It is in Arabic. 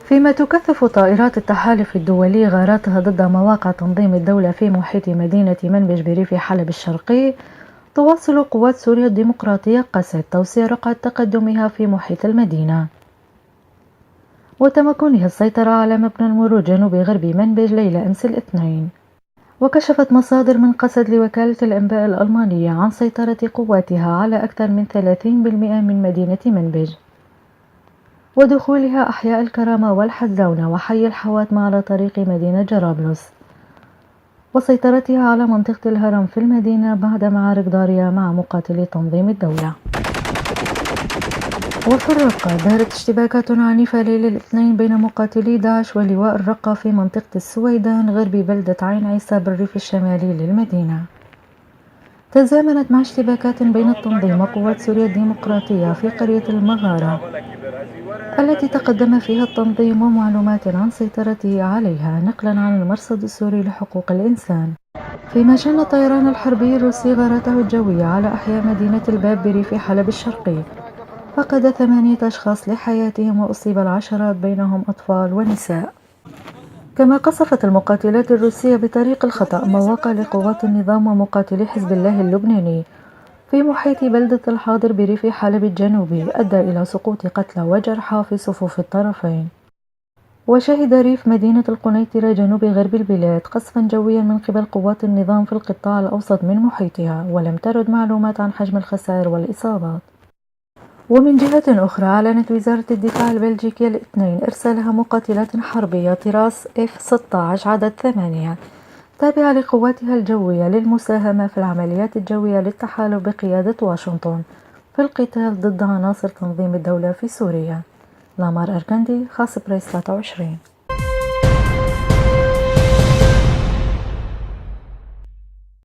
فيما تكثف طائرات التحالف الدولي غاراتها ضد مواقع تنظيم الدولة في محيط مدينة منبج بريف حلب الشرقي، تواصل قوات سوريا الديمقراطية قسد توسيع رقعة تقدمها في محيط المدينة وتمكنها السيطرة على مبنى المرور جنوب غرب منبج ليلة أمس الاثنين. وكشفت مصادر من قسد لوكالة الأنباء الألمانية عن سيطرة قواتها على أكثر من 30% من مدينة منبج ودخولها أحياء الكرامة والحزونة وحي الحواتمة على طريق مدينة جرابلس، وسيطرتها على منطقة الهرم في المدينة بعد معارك ضارية مع مقاتلي تنظيم الدولة. وفي الرقة دارت اشتباكات عنيفة ليلة الاثنين بين مقاتلي داعش ولواء الرقة في منطقة السويدان غرب بلدة عين عيسى بالريف الشمالي للمدينة، تزامنت مع اشتباكات بين التنظيم وقوات سوريا الديمقراطية في قرية المغارة التي تقدم فيها التنظيم ومعلومات عن سيطرته عليها نقلا عن المرصد السوري لحقوق الإنسان. فيما شن الطيران الحربي الروسي غارته الجوية على أحياء مدينة الباب بريف حلب الشرقي، فقد 8 أشخاص لحياتهم وأصيب العشرات بينهم أطفال ونساء. كما قصفت المقاتلات الروسية بطريق الخطأ مواقع لقوات النظام ومقاتلي حزب الله اللبناني في محيط بلدة الحاضر بريف حلب الجنوبي، أدى إلى سقوط قتلى وجرحى في صفوف الطرفين. وشهد ريف مدينة القنيطرة جنوب غرب البلاد قصفا جويا من قبل قوات النظام في القطاع الأوسط من محيطها، ولم ترد معلومات عن حجم الخسائر والإصابات. ومن جهة أخرى أعلنت وزارة الدفاع البلجيكية الاثنين إرسالها مقاتلات حربية طراز F-16 عدد 8 تابعة لقواتها الجوية للمساهمة في العمليات الجوية للتحالف بقيادة واشنطن في القتال ضد عناصر تنظيم الدولة في سوريا. لامار أركندي، خاص بريس 23.